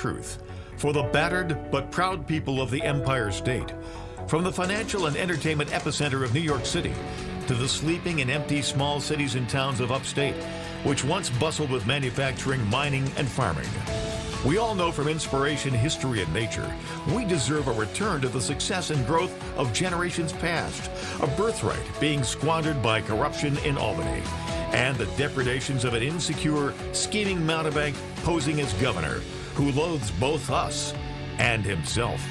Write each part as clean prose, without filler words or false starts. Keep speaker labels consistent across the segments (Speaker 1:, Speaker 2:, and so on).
Speaker 1: truth for the battered but proud people of the Empire State. From the financial and entertainment epicenter of New York City to the sleeping and empty small cities and towns of upstate, which once bustled with manufacturing, mining, and farming. We all know from inspiration, history, and nature, we deserve a return to the success and growth of generations past, a birthright being squandered by corruption in Albany, and the depredations of an insecure, scheming mountebank posing as governor, who loathes both us and himself.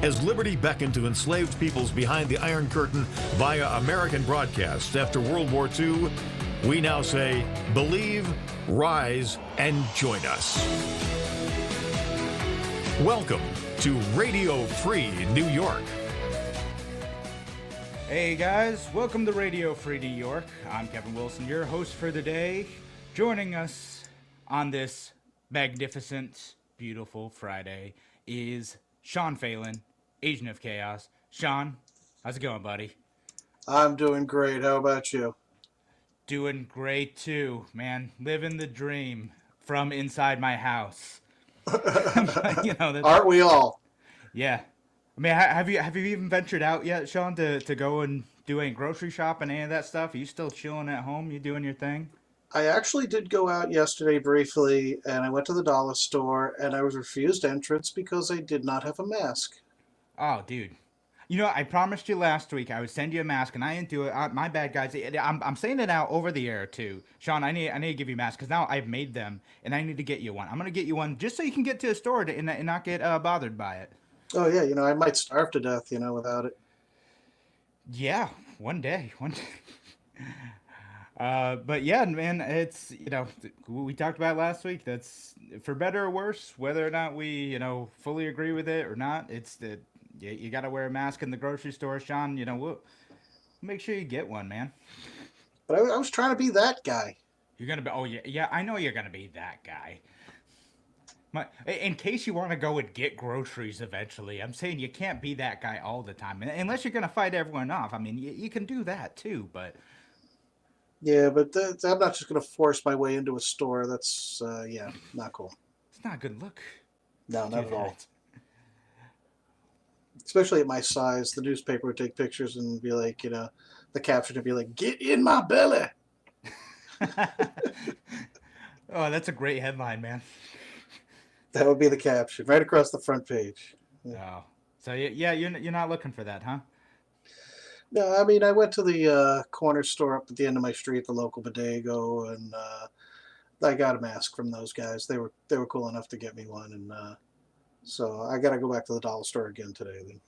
Speaker 1: As liberty beckoned to enslaved peoples behind the Iron Curtain via American broadcasts after World War II, we now say, believe, rise, and join us. Welcome to Radio Free New York.
Speaker 2: Hey guys, welcome to Radio Free New York. I'm Kevin Wilson, your host for the day. Joining us on this magnificent, beautiful Friday is Sean Phelan, Agent of Chaos. Sean, how's it going, buddy?
Speaker 3: I'm doing great. How about you?
Speaker 2: Doing great too, man. Living the dream from inside my house.
Speaker 3: Aren't we all?
Speaker 2: Yeah. I mean, have you even ventured out yet, Sean, to go and do any grocery shopping, any of that stuff? Are you still chilling at home? You doing your thing?
Speaker 3: I actually did go out yesterday briefly, and I went to the dollar store, and I was refused entrance because I did not have a mask.
Speaker 2: Oh, dude. You know, I promised you last week I would send you a mask, and I didn't do it. My bad, guys. I'm saying it out over the air, too. Sean, I need to give you a mask, because now I've made them, and I need to get you one. I'm going to get you one just so you can get to the store and not get bothered by it.
Speaker 3: Oh, yeah. I might starve to death, without it.
Speaker 2: Yeah, one day. But yeah, man, it's, we talked about it last week. That's for better or worse, whether or not we, fully agree with it or not. It's the, you got to wear a mask in the grocery store, Sean. We'll make sure you get one, man.
Speaker 3: But I was trying to be that guy.
Speaker 2: You're going to be, oh, yeah, I know you're going to be that guy. In case you want to go and get groceries eventually, I'm saying you can't be that guy all the time. Unless you're going to fight everyone off. I mean, you can do that too, but...
Speaker 3: Yeah, but I'm not just going to force my way into a store. That's, not cool.
Speaker 2: It's not a good look.
Speaker 3: No, not at all. Especially at my size, the newspaper would take pictures and be like, the caption would be like, "Get in my belly."
Speaker 2: Oh, that's a great headline, man.
Speaker 3: That would be the caption, right across the front page.
Speaker 2: Yeah. Oh. So, yeah, you're not looking for that, huh?
Speaker 3: No, I mean, I went to the corner store up at the end of my street, the local bodego, and I got a mask from those guys. They were cool enough to get me one, and so I got to go back to the dollar store again today. Then.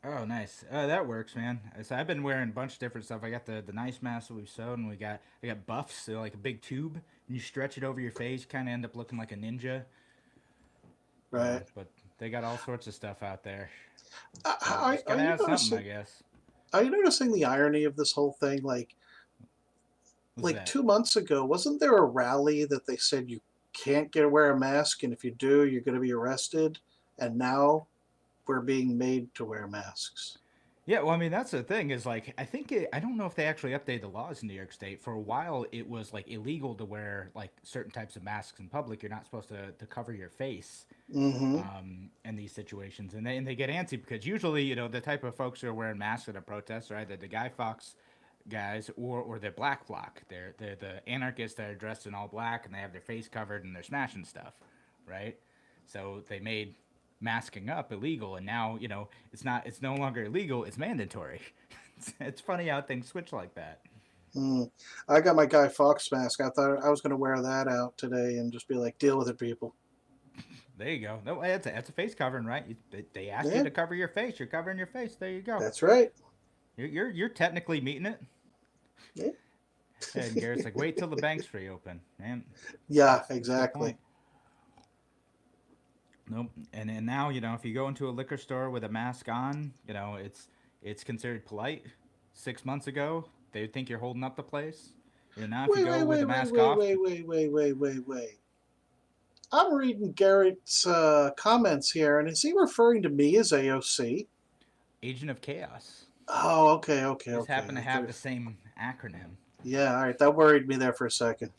Speaker 2: Oh, nice. That works, man. So I've been wearing a bunch of different stuff. I got the nice mask that we've sewed, and I got buffs, so like a big tube, and you stretch it over your face, kind of end up looking like a ninja.
Speaker 3: Right.
Speaker 2: But they got all sorts of stuff out there.
Speaker 3: Are you noticing,
Speaker 2: I guess.
Speaker 3: Are you noticing the irony of this whole thing? Like 2 months ago, wasn't there a rally that they said you can't wear a mask, and if you do, you're going to be arrested? And now we're being made to wear masks.
Speaker 2: Yeah, well, I mean, that's the thing is, like, I don't know if they actually updated the laws in New York State. For a while, it was, like, illegal to wear, like, certain types of masks in public. You're not supposed to cover your face in these situations. And they get antsy because usually, the type of folks who are wearing masks at a protest are either the Guy Fawkes guys or the Black Bloc. They're the anarchists that are dressed in all black, and they have their face covered, and they're smashing stuff, right? So they made masking up illegal, and now it's no longer illegal, it's mandatory. It's funny how things switch like that.
Speaker 3: I got my Guy Fawkes mask. I thought I was going to wear that out today and just be like, deal with it, people.
Speaker 2: There you go. No, that's a face covering, right? They asked you to cover your face. You're covering your face. There you go.
Speaker 3: That's right.
Speaker 2: You're technically meeting it.
Speaker 3: Yeah.
Speaker 2: And Garrett's like, wait till the banks reopen, man.
Speaker 3: Yeah, exactly.
Speaker 2: Nope. And now, if you go into a liquor store with a mask on, it's considered polite. 6 months ago, they would think you're holding up the place. Now if you go with the mask off.
Speaker 3: Wait. I'm reading Garrett's comments here, and is he referring to me as AOC?
Speaker 2: Agent of Chaos.
Speaker 3: Oh, okay.
Speaker 2: Just happen to have the same acronym.
Speaker 3: Yeah, all right. That worried me there for a second.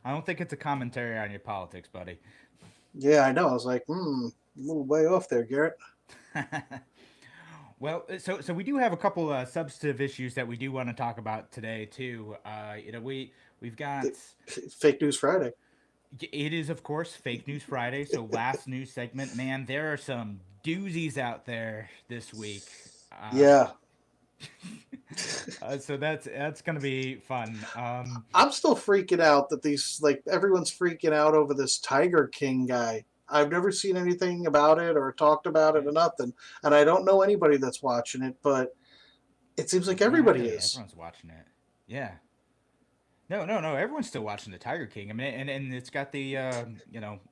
Speaker 2: I don't think it's a commentary on your politics, buddy.
Speaker 3: Yeah, I know. I was like, a little way off there, Garrett.
Speaker 2: Well, so we do have a couple substantive issues that we do want to talk about today too. We've got
Speaker 3: Fake News Friday.
Speaker 2: it is of course Fake News Friday. So last news segment, man, there are some doozies out there this week. Uh,
Speaker 3: Yeah.
Speaker 2: so that's gonna be fun.
Speaker 3: I'm still freaking out that these, like, everyone's freaking out over this Tiger King guy. I've never seen anything about it or talked about it
Speaker 2: Yeah,
Speaker 3: or nothing. And I don't know anybody that's watching it, but it seems like
Speaker 2: no,
Speaker 3: everybody
Speaker 2: hey,
Speaker 3: is.
Speaker 2: everyone's watching it. Yeah. No, no, no. Everyone's still watching the Tiger King. I mean, and it's got the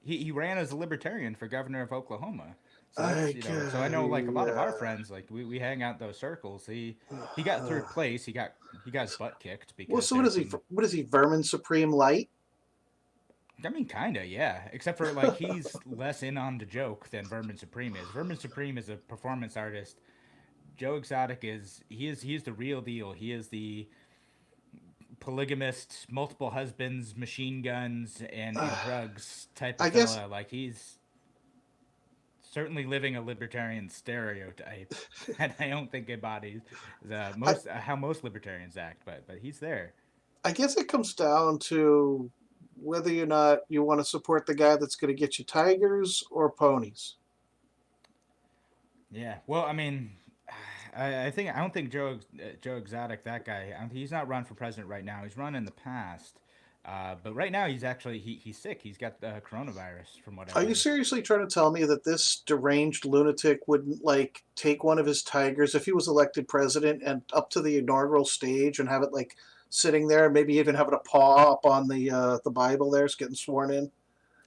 Speaker 2: he ran as a libertarian for governor of Oklahoma. So that's
Speaker 3: I,
Speaker 2: so I know like a lot of our
Speaker 3: yeah.
Speaker 2: friends like we hang out in those circles. He got third place. He got his butt kicked
Speaker 3: Well,
Speaker 2: because
Speaker 3: so what
Speaker 2: there's
Speaker 3: is he?
Speaker 2: some.
Speaker 3: What is he? Vermin Supreme Light?
Speaker 2: I mean, kinda, yeah. Except for like he's less in on the joke than Vermin Supreme is. Vermin Supreme is a performance artist. Joe Exotic is the real deal. He is the polygamist, multiple husbands, machine guns, and drugs type of
Speaker 3: I guess.
Speaker 2: fella. Like he's certainly living a libertarian stereotype that I don't think embodies
Speaker 3: I,
Speaker 2: most how most libertarians act. But he's there.
Speaker 3: I guess it comes down to whether or not you want to support the guy that's going to get you tigers or ponies.
Speaker 2: Yeah. Well, I mean, I don't think Joe Exotic, that guy. He's not run for president right now. He's run in the past. But right now he's actually he's sick. He's got coronavirus from what I've
Speaker 3: Are you
Speaker 2: heard.
Speaker 3: seriously trying to tell me that this deranged lunatic wouldn't, like, take one of his tigers if he was elected president and up to the inaugural stage and have it, like, sitting there, maybe even having a paw up on the Bible there, it's getting sworn in?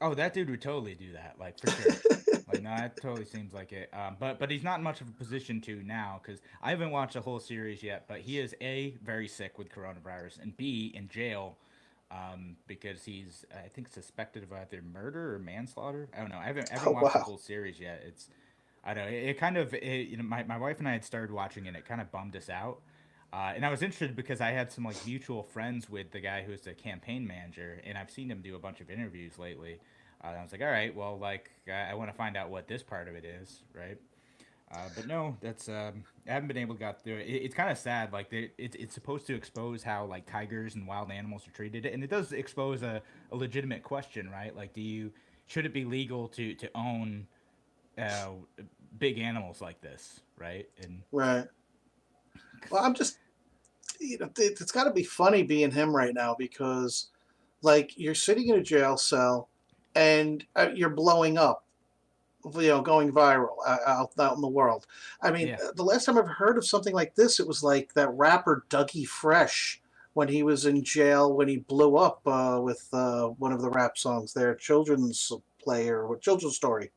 Speaker 2: Oh, that dude would totally do that, like for sure. Like, no, that totally seems like it. But he's not in much of a position to now because I haven't watched the whole series yet. But he is a very sick with coronavirus, and B in jail, because he's I think suspected of either murder or manslaughter. I don't know. I haven't
Speaker 3: Oh
Speaker 2: watched the
Speaker 3: wow.
Speaker 2: whole series yet. I don't know. It kind of my wife and I had started watching it. And it kind of bummed us out. And I was interested because I had some like mutual friends with the guy who's the campaign manager, and I've seen him do a bunch of interviews lately. I was like, all right, well, like I want to find out what this part of it is, right? But no, that's I haven't been able to get through it. It's kind of sad. Like it's supposed to expose how like tigers and wild animals are treated, and it does expose a legitimate question, right? Like, should it be legal to own uh, big animals like this, right? And
Speaker 3: Right. Well, I'm just, it's got to be funny being him right now because, like, you're sitting in a jail cell and you're blowing up, going viral out in the world. I mean,
Speaker 2: yeah,
Speaker 3: the last time I ever heard of something like this, it was like that rapper Dougie Fresh when he was in jail when he blew up with one of the rap songs there, Children's Play or Children's Story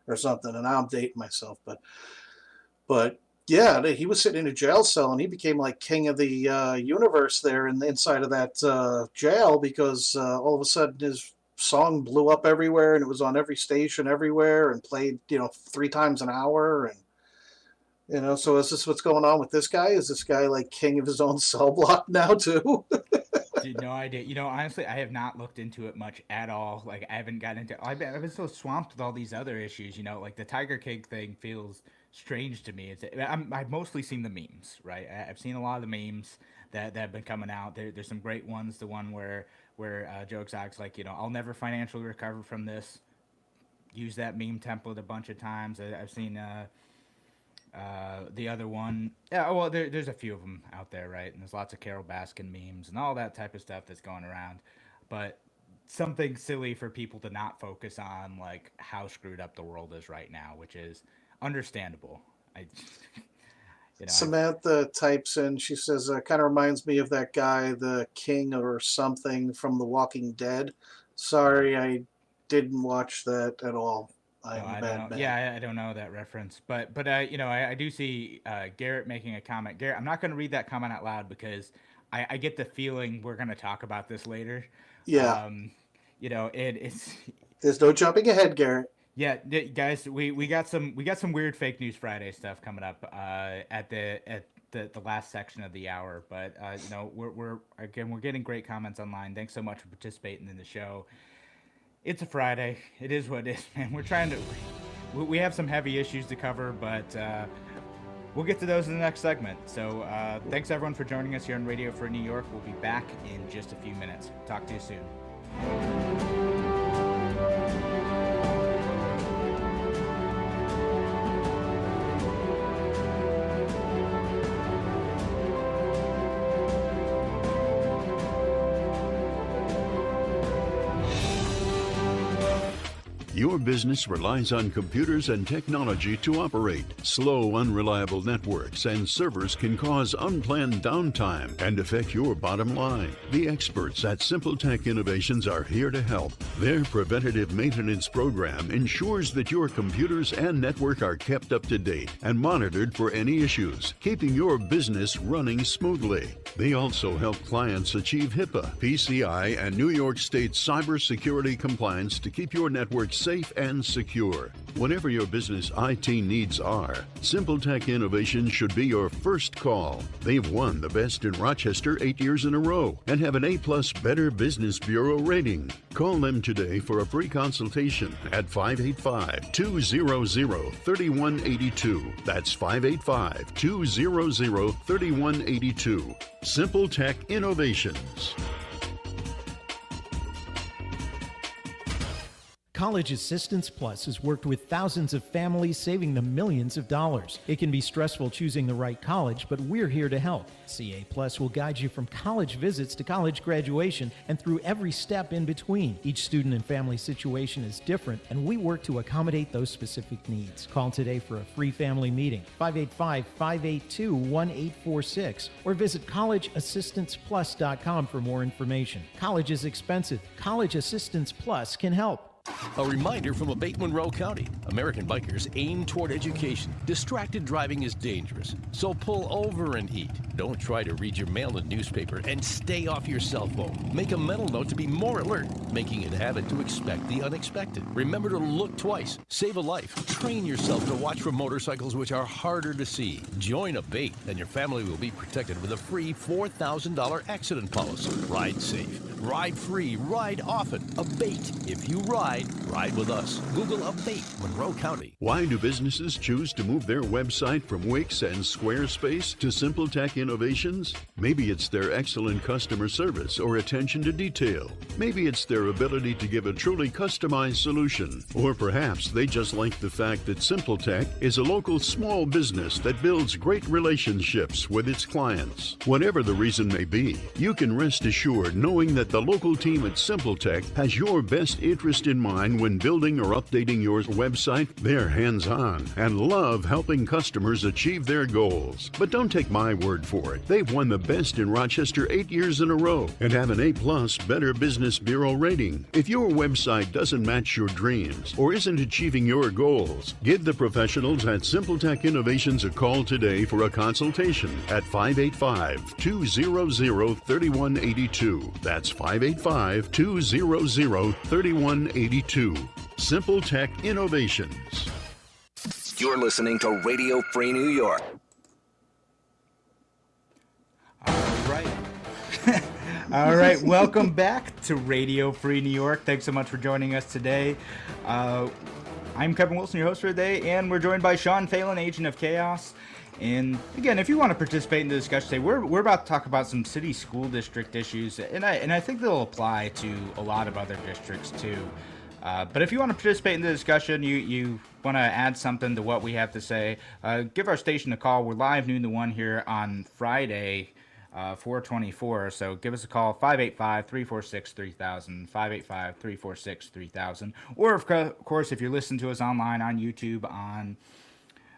Speaker 3: or something. And now I'm dating myself, but yeah, he was sitting in a jail cell and he became like king of the universe there in the inside of that jail because all of a sudden his song blew up everywhere and it was on every station everywhere and played 3 times an hour. And so is this what's going on with this guy? Is this guy like king of his own cell block now too?
Speaker 2: dude, no idea. Honestly, I have not looked into it much at all. Like, I haven't gotten into. I've been so swamped with all these other issues. Like the Tiger King thing feels strange to me. I've mostly seen the memes, right? I've seen a lot of the memes that have been coming out. There's some great ones. The one where Joe Exotic's like, I'll never financially recover from this. Use that meme template a bunch of times. I've seen the other one, yeah, well, there's a few of them out there, right? And there's lots of Carol Baskin memes and all that type of stuff that's going around. But something silly for people to not focus on, like how screwed up the world is right now, which is understandable. I, I've
Speaker 3: Samantha types in, she says, kind of reminds me of that guy, the king or something from The Walking Dead.
Speaker 2: uh,
Speaker 3: Sorry, I didn't watch that at all.
Speaker 2: no,
Speaker 3: I'm a
Speaker 2: I don't
Speaker 3: bad
Speaker 2: know.
Speaker 3: man.
Speaker 2: Yeah, I don't know that reference, but I do see Garrett making a comment. Garrett, I'm not going to read that comment out loud because I get the feeling we're going to talk about this later.
Speaker 3: Yeah,
Speaker 2: Um, it's
Speaker 3: there's no jumping ahead, Garrett.
Speaker 2: yeah, guys, we got some weird fake news Friday stuff coming up at the last section of the hour, but we're getting great comments online. Thanks so much for participating in the show. It's a Friday. It is what it is, man. We're trying to. We have some heavy issues to cover, but we'll get to those in the next segment. So thanks everyone for joining us here on Radio Free New York. We'll be back in just a few minutes. Talk to you soon.
Speaker 4: Your business relies on computers and technology to operate. Slow, unreliable networks and servers can cause unplanned downtime and affect your bottom line. The experts at Simple Tech Innovations are here to help. Their preventative maintenance program ensures that your computers and network are kept up to date and monitored for any issues, keeping your business running smoothly. They also help clients achieve HIPAA, PCI, and New York State cybersecurity compliance to keep your network safe and secure. Whatever your business IT needs are, Simple Tech Innovations should be your first call. They've won the best in Rochester 8 years in a row and have an A+ Better Business Bureau rating. Call them today for a free consultation at 585-200-3182. That's 585-200-3182. Simple Tech Innovations.
Speaker 5: College Assistance Plus has worked with thousands of families, saving them millions of dollars. It can be stressful choosing the right college, but we're here to help. CA Plus will guide you from college visits to college graduation and through every step in between. Each student and family situation is different, and we work to accommodate those specific needs. Call today for a free family meeting, 585-582-1846, or visit collegeassistanceplus.com for more information. College is expensive. College Assistance Plus can help.
Speaker 6: A reminder from Abate Monroe County. American bikers aim toward education. Distracted driving is dangerous, so pull over and eat. Don't try to read your mail and newspaper, and stay off your cell phone. Make a mental note to be more alert, making it a habit to expect the unexpected. Remember to look twice. Save a life. Train yourself to watch for motorcycles which are harder to see. Join Abate, and your family will be protected with a free $4,000 accident policy. Ride safe. Ride free. Ride often. Abate. If you ride with us. Google Abate Monroe County.
Speaker 4: Why do businesses choose to move their website from Wix and Squarespace to Simple Tech Innovations? Maybe it's their excellent customer service or attention to detail. Maybe it's their ability to give a truly customized solution. Or perhaps they just like the fact that Simple Tech is a local small business that builds great relationships with its clients. Whatever the reason may be, you can rest assured knowing that the local team at Simple Tech has your best interest in mind when building or updating your website. They're hands-on and love helping customers achieve their goals. But don't take my word for it. They've won the best in Rochester 8 years in a row and have an A+ Better Business Bureau rating. If your website doesn't match your dreams or isn't achieving your goals, give the professionals at Simple Tech Innovations a call today for a consultation at 585-200-3182. That's 585-200-3182. Simple Tech Innovations.
Speaker 7: You're listening to Radio Free New York.
Speaker 2: All right. Welcome back to Radio Free New York. Thanks so much for joining us today. I'm Kevin Wilson, your host for today, and we're joined by Sean Phelan, Agent of Chaos. And again, if you want to participate in the discussion today, we're about to talk about some city school district issues, and I think they'll apply to a lot of other districts too. But if you want to participate in the discussion, you want to add something to what we have to say, give our station a call. We're live noon to 1 here on Friday, 4/24. So give us a call, 585-346-3000, 585-346-3000. Or, of course, if you're listening to us online on YouTube, on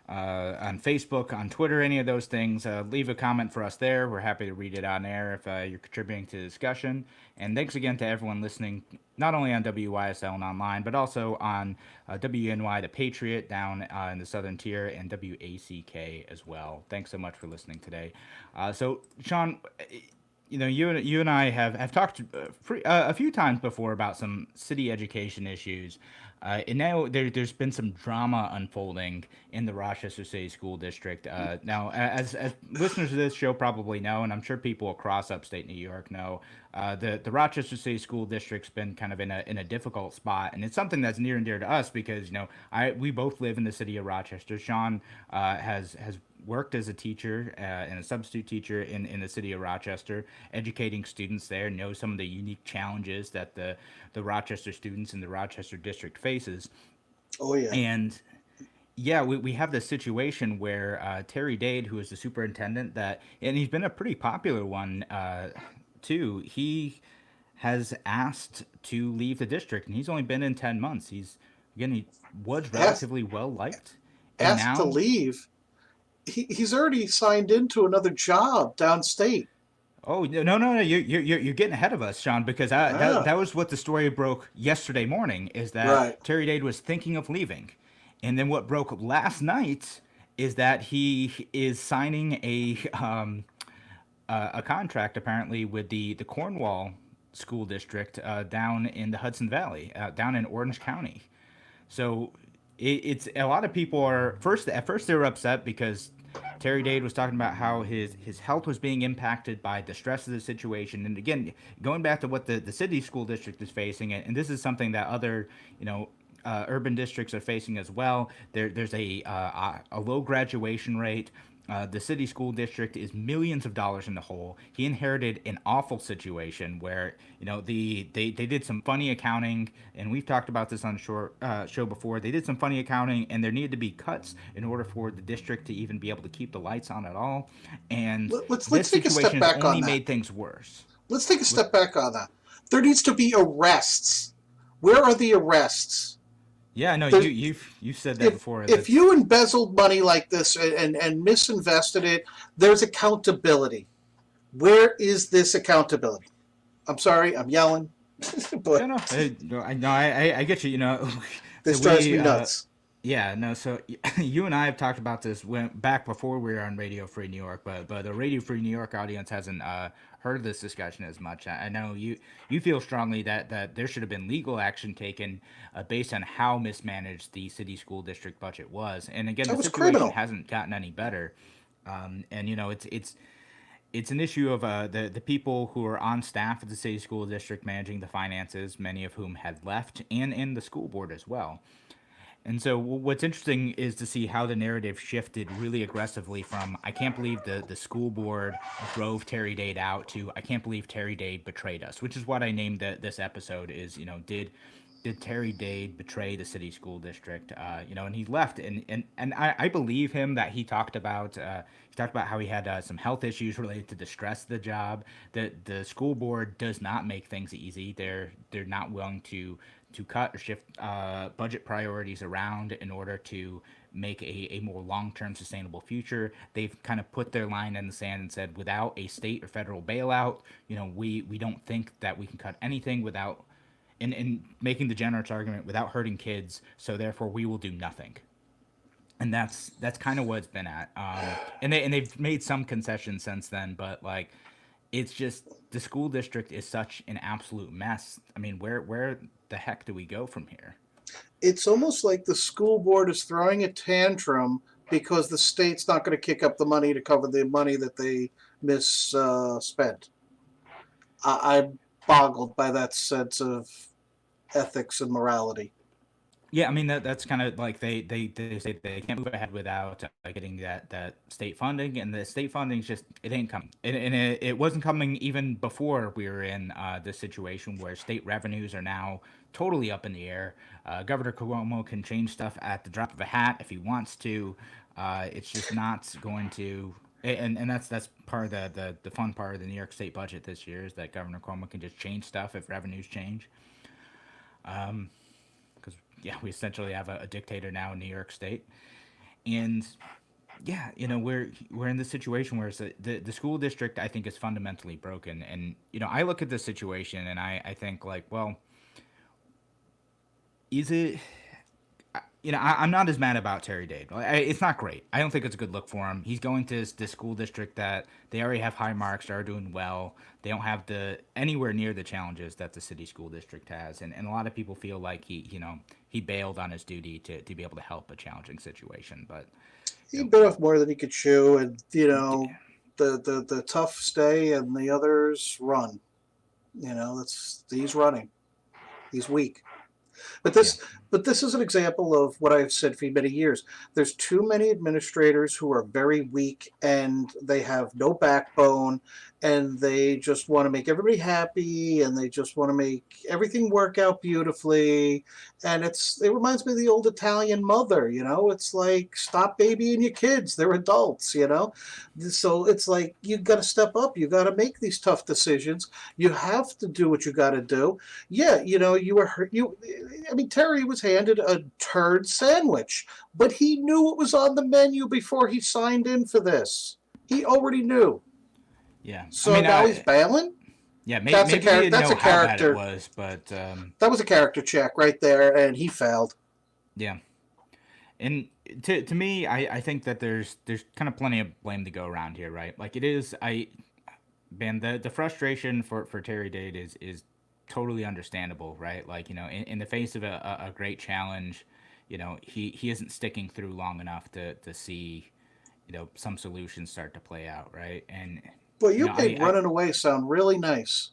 Speaker 2: Facebook, on Twitter, any of those things, leave a comment for us there. We're happy to read it on air if you're contributing to the discussion. And thanks again to everyone listening, not only on WYSL and online, but also on WNY The Patriot down in the Southern Tier, and WACK as well. Thanks so much for listening today. So, Sean, you and I have talked a few times before about some city education issues. And now there's been some drama unfolding in the Rochester City School District. Now, as listeners of this show probably know, and I'm sure people across upstate New York know, the Rochester City School District's been kind of in a difficult spot, and it's something that's near and dear to us because we both live in the city of Rochester. Sean has worked as a teacher and a substitute teacher in the city of Rochester, educating students there, knows some of the unique challenges that the Rochester students in the Rochester district faces.
Speaker 3: Oh yeah.
Speaker 2: And yeah, we have this situation where Terry Dade, who is the superintendent, and he's been a pretty popular one too, he has asked to leave the district, and he's only been in 10 months. He was relatively well liked. And
Speaker 3: Asked to
Speaker 2: now,
Speaker 3: leave. He's already signed into another job downstate.
Speaker 2: oh no! You're getting ahead of us, Sean, because that was what the story broke yesterday morning. Is that
Speaker 3: Right.
Speaker 2: Terry Dade was thinking of leaving, and then what broke last night is that he is signing a contract apparently with the Cornwall school district down in the Hudson Valley, down in Orange County. So it's a lot of people are at first they were upset because Terry Dade was talking about how his health was being impacted by the stress of the situation. And again, going back to what the city school district is facing, and this is something that other urban districts are facing as well. There's a low graduation rate. The city school district is millions of dollars in the hole. He inherited an awful situation where they did some funny accounting, and we've talked about this on show before. They did some funny accounting, and there needed to be cuts in order for the district to even be able to keep the lights on at all. And
Speaker 3: Let's
Speaker 2: this
Speaker 3: take a step
Speaker 2: situation
Speaker 3: back
Speaker 2: has
Speaker 3: on
Speaker 2: only
Speaker 3: that.
Speaker 2: made things worse.
Speaker 3: Let's take a step back on that. There needs to be arrests. Where are the arrests?
Speaker 2: Yeah, no, you've said that before.
Speaker 3: If you embezzled money like this and misinvested it, there's accountability. Where is this accountability? I'm sorry, I'm yelling. But
Speaker 2: I get you.
Speaker 3: this drives me nuts.
Speaker 2: Yeah, no. So you and I have talked about this back before we were on Radio Free New York, but the Radio Free New York audience hasn't heard this discussion as much. I know you feel strongly that there should have been legal action taken based on how mismanaged the city school district budget was, and again,
Speaker 3: That
Speaker 2: the
Speaker 3: was
Speaker 2: situation
Speaker 3: criminal.
Speaker 2: hasn't gotten any better. And it's an issue of the people who are on staff at the city school district managing the finances, many of whom had left, and in the school board as well. And so what's interesting is to see how the narrative shifted really aggressively from I can't believe the school board drove Terry Dade out to I can't believe Terry Dade betrayed us, which is what I named this episode is, did Terry Dade betray the city school district? And he left, and I believe him that he talked about how he had some health issues related to the stress of the job. The school board does not make things easy. They're not willing to cut or shift budget priorities around in order to make a more long-term sustainable future. They've kind of put their line in the sand and said, without a state or federal bailout, we don't think that we can cut anything without, in making the generous argument, without hurting kids. So therefore, we will do nothing. And that's kind of what it's been at. And they've made some concessions since then, but it's just the school district is such an absolute mess. I mean, where the heck do we go from here?
Speaker 3: It's almost like the school board is throwing a tantrum because the state's not going to kick up the money to cover the money that they misspent. I'm boggled by that sense of ethics and morality.
Speaker 2: Yeah, I mean that's kind of like they say they can't move ahead without getting that state funding, and the state funding it ain't coming, and it wasn't coming even before we were in this situation where state revenues are now totally up in the air. Governor Cuomo can change stuff at the drop of a hat if he wants to. It's just not going to. And that's part of the fun part of the New York State budget this year is that Governor Cuomo can just change stuff if revenues change. Because we essentially have a dictator now in New York State, and we're in this situation where the school district I think is fundamentally broken, and I look at this situation and I think is it? I'm not as mad about Terry Dade. It's not great. I don't think it's a good look for him. He's going to this school district that they already have high marks, they are doing well. They don't have anywhere near the challenges that the city school district has, and a lot of people feel like he bailed on his duty to be able to help a challenging situation. But
Speaker 3: He bit off more than he could chew, and the tough stay and the others run. He's running. He's weak. But
Speaker 2: yeah,
Speaker 3: this is an example of what I've said for many years. There's too many administrators who are very weak and they have no backbone and they just want to make everybody happy and they just want to make everything work out beautifully. And it reminds me of the old Italian mother. It's like, stop babying your kids. They're adults. So it's like, you got to step up. You got to make these tough decisions. You have to do what you got to do. Yeah, you were hurt. Terry was handed a turd sandwich, but he knew what was on the menu before he signed in for this. He already knew.
Speaker 2: yeah.
Speaker 3: So now he's bailing.
Speaker 2: Yeah, maybe
Speaker 3: That's
Speaker 2: he didn't know
Speaker 3: a
Speaker 2: how bad
Speaker 3: character.
Speaker 2: it was, but
Speaker 3: That was a character check right there, and he failed.
Speaker 2: yeah. And to me, I think that there's kind of plenty of blame to go around here, right? Like it is, man, the frustration for Terry Dade is totally understandable, right? Like in the face of a great challenge, he isn't sticking through long enough to see some solutions start to play out, right? And
Speaker 3: Well, you made running away sound really nice.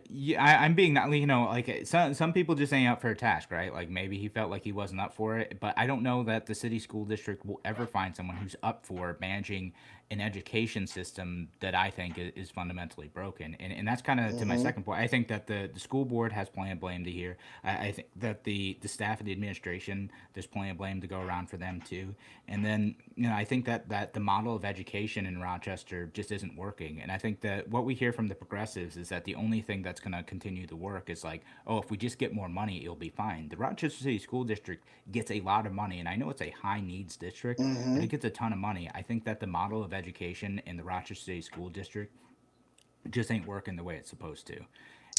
Speaker 2: yeah, I'm being not, like some people just ain't up for a task, right? Like maybe he felt like he wasn't up for it, but I don't know that the city school district will ever find someone who's up for managing an education system that I think is fundamentally broken. And that's kind of to my second point. I think that the school board has plenty of blame to hear. I think that the staff and the administration, there's plenty of blame to go around for them too. And then, I think that the model of education in Rochester just isn't working. And I think that what we hear from the progressives is that the only thing that's going to continue to work is like, oh, if we just get more money, it'll be fine. The Rochester City School District gets a lot of money, and I know it's a high needs district, but it gets a ton of money. I think that the model of education in the Rochester City School District just ain't working the way it's supposed to.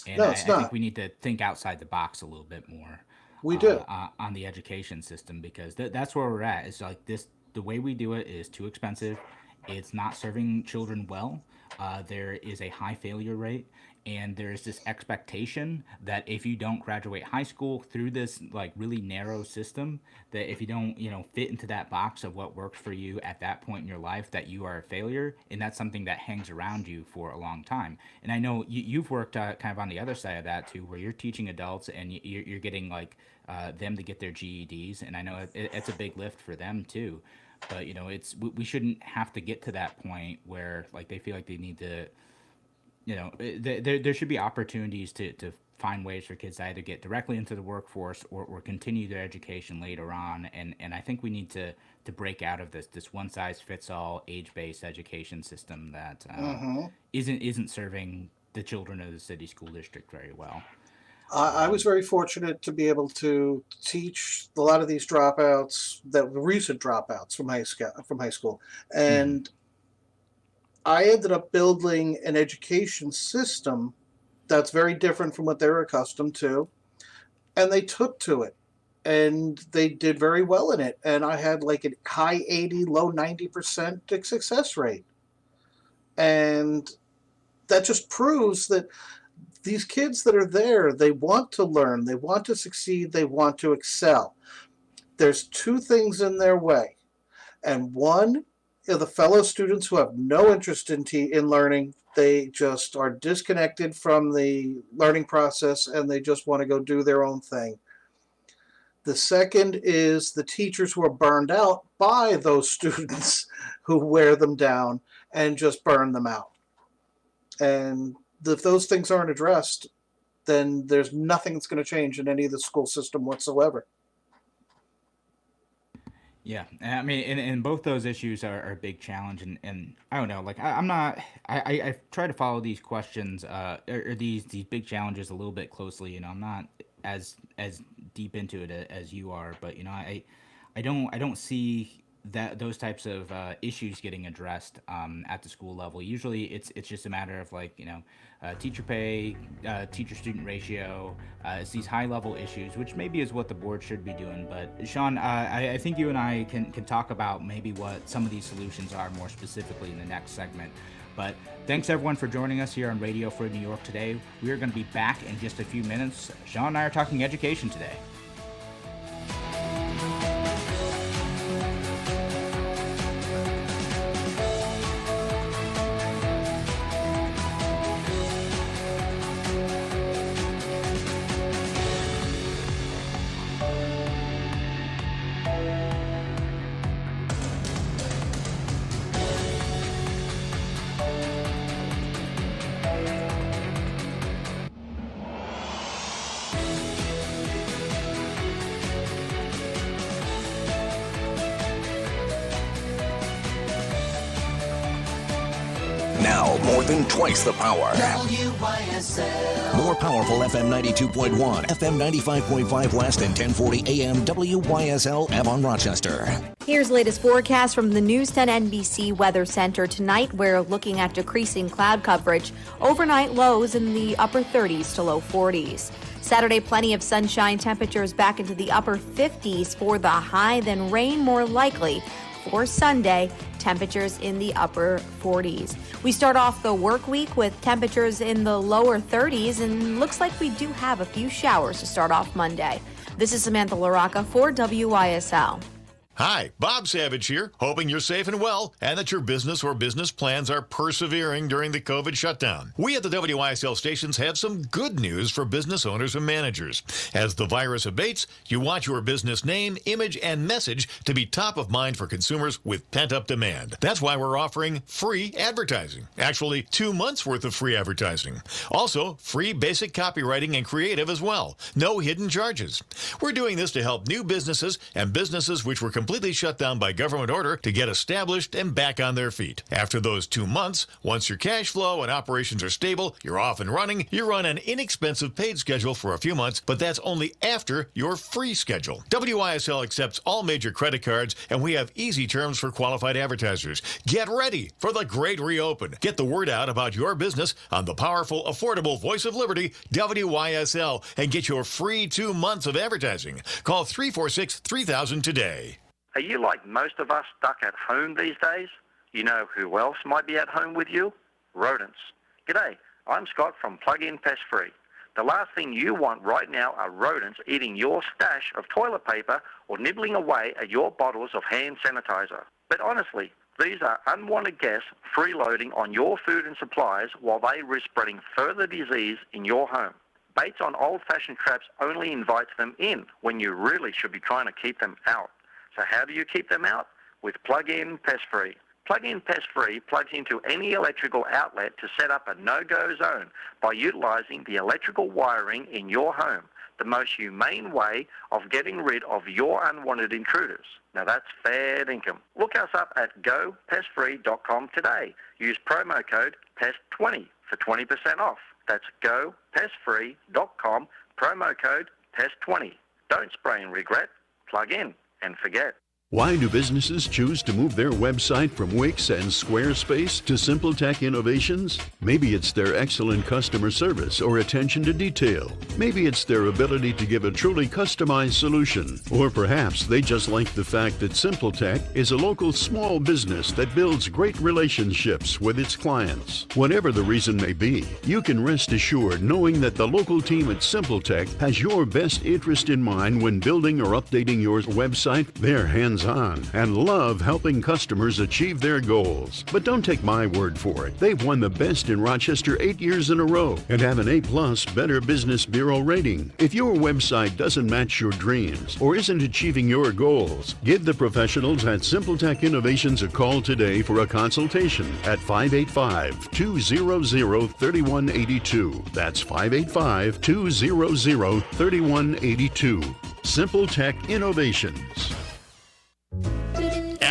Speaker 2: And
Speaker 3: No,
Speaker 2: I
Speaker 3: it's not.
Speaker 2: think we need to think outside the box a little bit more
Speaker 3: We do.
Speaker 2: on the education system, because that's where we're at. It's like this, the way we do it is too expensive. It's not serving children well. There is a high failure rate, and there's this expectation that if you don't graduate high school through this like really narrow system, that if you don't fit into that box of what worked for you at that point in your life, that you are a failure, and that's something that hangs around you for a long time. And I know you've worked kind of on the other side of that too, where you're teaching adults and you're getting like them to get their GEDs, and I know it's a big lift for them too. But we shouldn't have to get to that point where like they feel like they need to, there should be opportunities to find ways for kids to either get directly into the workforce or continue their education later on. And I think we need to break out of this one size fits all age based education system that isn't serving the children of the city school district very well.
Speaker 3: I was very fortunate to be able to teach a lot of these dropouts, that were recent dropouts from high school, and I ended up building an education system that's very different from what they're accustomed to, and they took to it, and they did very well in it, and I had like a high 80, low 90% success rate, and that just proves that these kids that are there, they want to learn, they want to succeed, they want to excel. There's two things in their way. And one are the fellow students who have no interest in learning. They just are disconnected from the learning process and they just want to go do their own thing. The second is the teachers who are burned out by those students who wear them down and just burn them out. And if those things aren't addressed, then there's nothing that's going to change in any of the school system whatsoever.
Speaker 2: Yeah, I mean, and both those issues are a big challenge, and I don't know, like I'm not, I try to follow these questions, or these big challenges a little bit closely. I'm not as deep into it as you are, but I don't see those types of issues getting addressed at the school level. Usually it's just a matter of teacher pay, teacher-student ratio. It's these high-level issues, which maybe is what the board should be doing. But Sean, I think you and I can talk about maybe what some of these solutions are more specifically in the next segment. But thanks everyone for joining us here on Radio Free New York today. We are going to be back in just a few minutes. Sean and I are talking education today.
Speaker 7: Now, more than twice the power.
Speaker 8: WYSL.
Speaker 7: More powerful FM 92.1, FM 95.5 West, and 1040 AM WYSL Avon Rochester.
Speaker 9: Here's latest forecast from the News 10 NBC Weather Center. Tonight, we're looking at decreasing cloud coverage. Overnight lows in the upper 30s to low 40s. Saturday, plenty of sunshine, temperatures back into the upper 50s for the high, then rain more likely. For Sunday, temperatures in the upper 40s. We start off the work week with temperatures in the lower 30s, and looks like we do have a few showers to start off Monday. This is Samantha LaRocca for WYSL.
Speaker 1: Hi, Bob Savage here, hoping you're safe and well and that your business or business plans are persevering during the COVID shutdown. We at the WYSL stations have some good news for business owners and managers. As the virus abates, you want your business name, image, and message to be top of mind for consumers with pent-up demand. That's why we're offering free advertising. Actually, 2 months worth of free advertising. Also, free basic copywriting and creative as well. No hidden charges. We're doing this to help new businesses and businesses which were completely shut down by government order to get established and back on their feet. After those 2 months, once your cash flow and operations are stable, you're off and running, you run an inexpensive paid schedule for a few months, but that's only after your free schedule. WYSL accepts all major credit cards, and we have easy terms for qualified advertisers. Get ready for the great reopen. Get the word out about your business on the powerful, affordable Voice of Liberty, WYSL, and get your free 2 months of advertising. Call 346-3000 today.
Speaker 10: Are you like most of us stuck at home these days? You know who else might be at home with you? Rodents. G'day, I'm Scott from Plug-In Pest Free. The last thing you want right now are rodents eating your stash of toilet paper or nibbling away at your bottles of hand sanitizer. But honestly, these are unwanted guests freeloading on your food and supplies while they risk spreading further disease in your home. Baits on old-fashioned traps only invites them in when you really should be trying to keep them out. So how do you keep them out? With Plug-In Pest Free. Plug-In Pest Free plugs into any electrical outlet to set up a no-go zone by utilizing the electrical wiring in your home, the most humane way of getting rid of your unwanted intruders. Now that's fair dinkum. Look us up at gopestfree.com today. Use promo code PEST20 for 20% off. That's gopestfree.com, promo code PEST20. Don't spray and regret. Plug in and forget.
Speaker 4: Why do businesses choose to move their website from Wix and Squarespace to SimpleTech Innovations? Maybe it's their excellent customer service or attention to detail. Maybe it's their ability to give a truly customized solution. Or perhaps they just like the fact that SimpleTech is a local small business that builds great relationships with its clients. Whatever the reason may be, you can rest assured knowing that the local team at SimpleTech has your best interest in mind when building or updating your website. They're hands-on and love helping customers achieve their goals. But don't take my word for it. They've won the best in Rochester 8 years in a row and have an A+ Better Business Bureau rating. If your website doesn't match your dreams or isn't achieving your goals, give the professionals at SimpleTech Innovations a call today for a consultation at 585-200-3182. That's 585-200-3182. SimpleTech Innovations.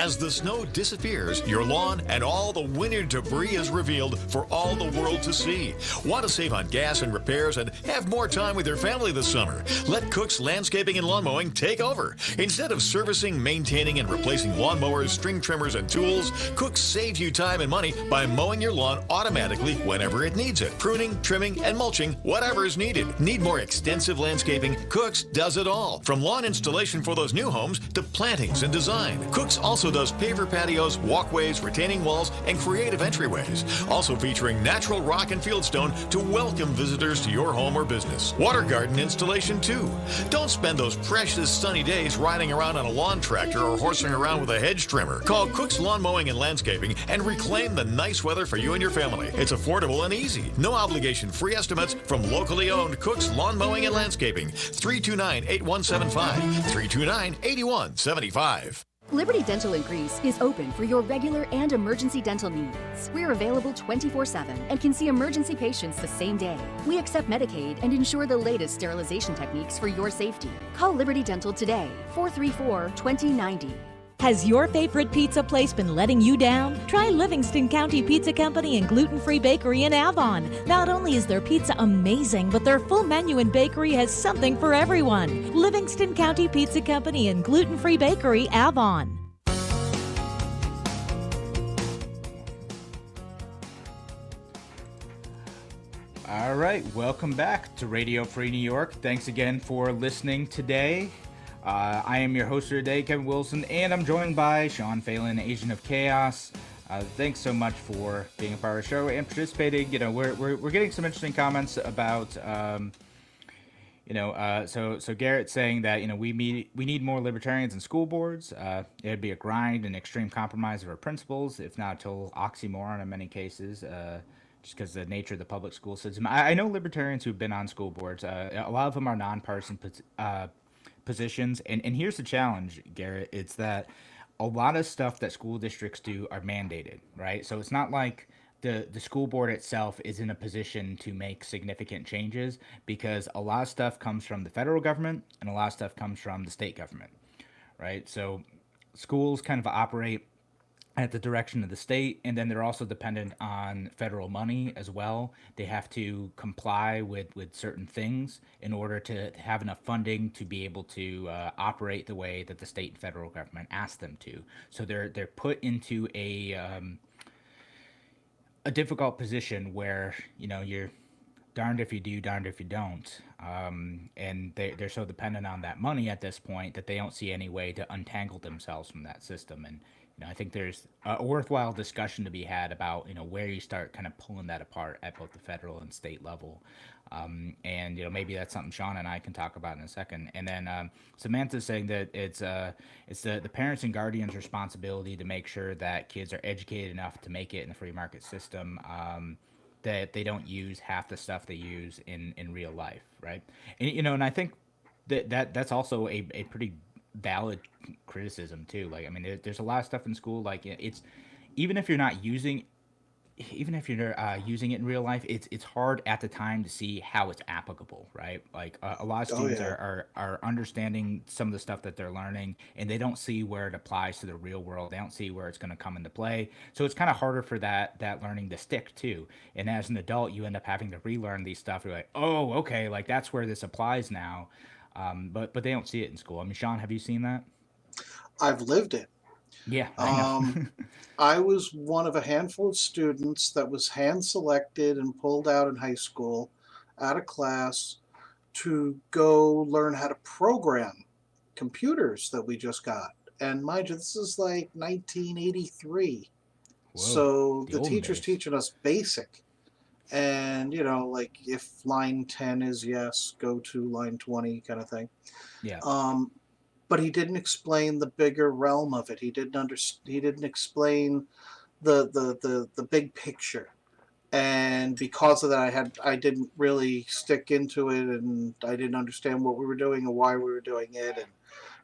Speaker 1: As the snow disappears, your lawn and all the winter debris is revealed for all the world to see. Want to save on gas and repairs and have more time with your family this summer? Let Cook's Landscaping and Lawn Mowing take over. Instead of servicing, maintaining, and replacing lawnmowers, string trimmers, and tools, Cook's saves you time and money by mowing your lawn automatically whenever it needs it. Pruning, trimming, and mulching, whatever is needed. Need more extensive landscaping? Cook's does it all. From lawn installation for those new homes to plantings and design. Cook's also does paver patios, walkways, retaining walls, and creative entryways. Also featuring natural rock and fieldstone to welcome visitors to your home or business. Water garden installation too. Don't spend those precious sunny days riding around on a lawn tractor or horsing around with a hedge trimmer. Call Cook's Lawn Mowing and Landscaping and reclaim the nice weather for you and your family. It's affordable and easy. No obligation free estimates from locally owned Cook's Lawn Mowing and Landscaping. 329-8175. 329-8175.
Speaker 11: Liberty Dental in Greece is open for your regular and emergency dental needs. We're available 24/7 and can see emergency patients the same day. We accept Medicaid and ensure the latest sterilization techniques for your safety. Call Liberty Dental today, 434-2090.
Speaker 12: Has your favorite pizza place been letting you down? Try Livingston County Pizza Company and Gluten-Free Bakery in Avon. Not only is their pizza amazing, but their full menu and bakery has something for everyone. Livingston County Pizza Company and Gluten-Free Bakery, Avon.
Speaker 2: All right, welcome back to Radio Free New York. Thanks again for listening today. I am your host for today, Kevin Wilson, and I'm joined by Sean Phelan, Agent of Chaos. Thanks so much for being a part of the show and participating. You know, we're getting some interesting comments about, so Garrett's saying that, you know, we need more libertarians in school boards. It'd be a grind and extreme compromise of our principles, if not a total oxymoron in many cases. Just because the nature of the public school system. I know libertarians who've been on school boards. A lot of them are nonpartisan positions, and here's the challenge, Garrett. It's that a lot of stuff that school districts do are mandated, right? So it's not like the school board itself is in a position to make significant changes, because a lot of stuff comes from the federal government and a lot of stuff comes from the state government, right? So schools kind of operate at the direction of the state, and then they're also dependent on federal money as well. They have to comply with certain things in order to have enough funding to be able to operate the way that the state and federal government asks them to. So they're put into a difficult position where, you know, you're darned if you do, darned if you don't. And they're so dependent on that money at this point that they don't see any way to untangle themselves from that system. And you know, I think there's a worthwhile discussion to be had about, you know, where you start kind of pulling that apart at both the federal and state level. And, you know, maybe that's something Sean and I can talk about in a second. And then Samantha's saying that it's the parents and guardians' responsibility to make sure that kids are educated enough to make it in the free market system, that they don't use half the stuff they use in real life, right? And, you know, and I think that's also a pretty valid criticism too. Like, I mean, there's a lot of stuff in school, like it's, even if you're using it in real life, it's hard at the time to see how it's applicable, right? Like a lot of students are understanding some of the stuff that they're learning, and they don't see where it applies to the real world. They don't see where it's going to come into play. So it's kind of harder for that learning to stick too. And as an adult, you end up having to relearn these stuff. You're like, oh, okay, like that's where this applies now. But they don't see it in school. I mean, Sean, have you seen that?
Speaker 3: I've lived it.
Speaker 2: Yeah, I know.
Speaker 3: I was one of a handful of students that was hand-selected and pulled out in high school out of class to go learn how to program computers that we just got. And mind you, this is like 1983. Whoa, so the teacher's teaching us BASIC. And, you know, like if line 10 is yes, go to line 20 kind of thing.
Speaker 2: Yeah.
Speaker 3: But he didn't explain the bigger realm of it. He didn't explain the big picture. And because of that, I didn't really stick into it, and I didn't understand what we were doing and why we were doing it and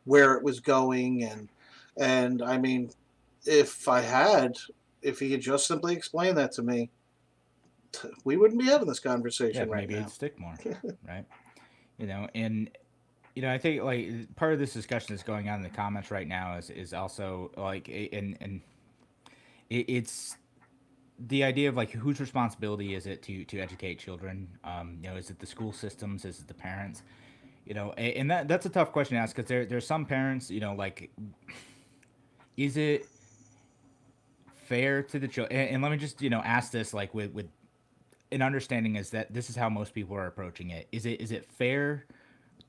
Speaker 3: where it was going. And I mean, if he had just simply explained that to me, we wouldn't be having this conversation right now.
Speaker 2: Maybe it'd stick more, right? You know, and I think like part of this discussion that's going on in the comments right now is also like, and it's the idea of like whose responsibility is it to educate children? Is it the school systems? Is it the parents? And that's a tough question to ask because there's some parents, like, is it fair to the children? And let me just ask this like with an understanding is that this is how most people are approaching it. Is it fair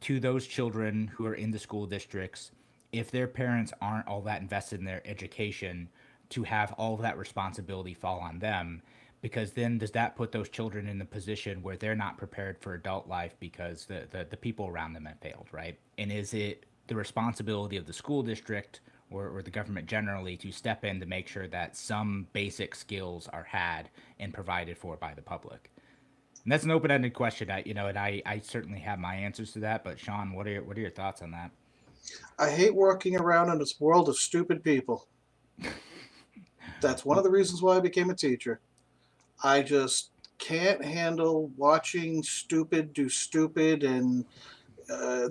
Speaker 2: to those children who are in the school districts if their parents aren't all that invested in their education to have all of that responsibility fall on them? Because then does that put those children in the position where they're not prepared for adult life because the people around them have failed, right? And is it the responsibility of the school district or the government generally to step in to make sure that some basic skills are had and provided for by the public? And that's an open-ended question. I certainly have my answers to that. But Sean, what are your thoughts on that?
Speaker 3: I hate working around in this world of stupid people. That's one of the reasons why I became a teacher. I just can't handle watching stupid do stupid, and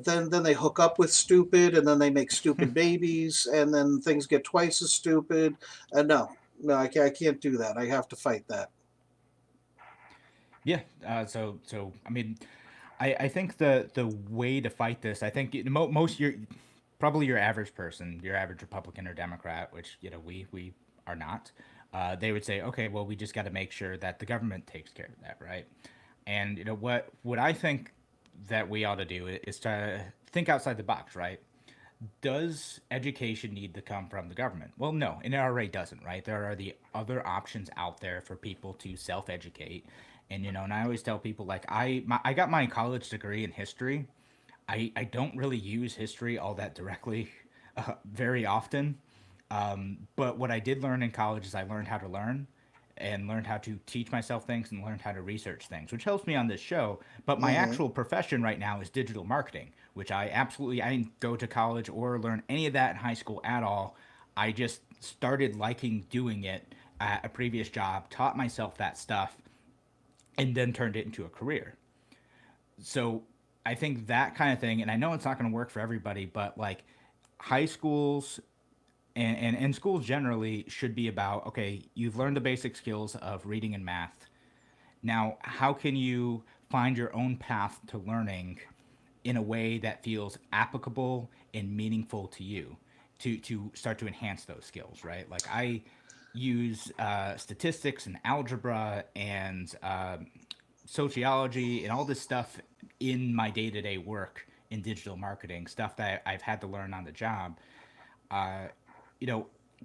Speaker 3: then they hook up with stupid, and then they make stupid babies, and then things get twice as stupid. And no, I can't do that. I have to fight that.
Speaker 2: Yeah. So I mean, I think the way to fight this, I think most probably your average person, your average Republican or Democrat, which we are not. They would say, okay, well, we just got to make sure that the government takes care of that, right? And what I think that we ought to do is to think outside the box, right? Does education need to come from the government? Well, no, and it already doesn't, right? There are the other options out there for people to self-educate, and I always tell people like I got my college degree in history. I don't really use history all that directly, very often. But what I did learn in college is I learned how to learn and learned how to teach myself things and learned how to research things, which helps me on this show. But my actual profession right now is digital marketing, which I didn't go to college or learn any of that in high school at all. I just started liking doing it at a previous job, taught myself that stuff, and then turned it into a career. So I think that kind of thing, and I know it's not going to work for everybody, but like high schools and schools generally should be about, okay, you've learned the basic skills of reading and math. Now, how can you find your own path to learning in a way that feels applicable and meaningful to you to start to enhance those skills, right? Like I use statistics and algebra and sociology and all this stuff in my day-to-day work in digital marketing, stuff that I've had to learn on the job.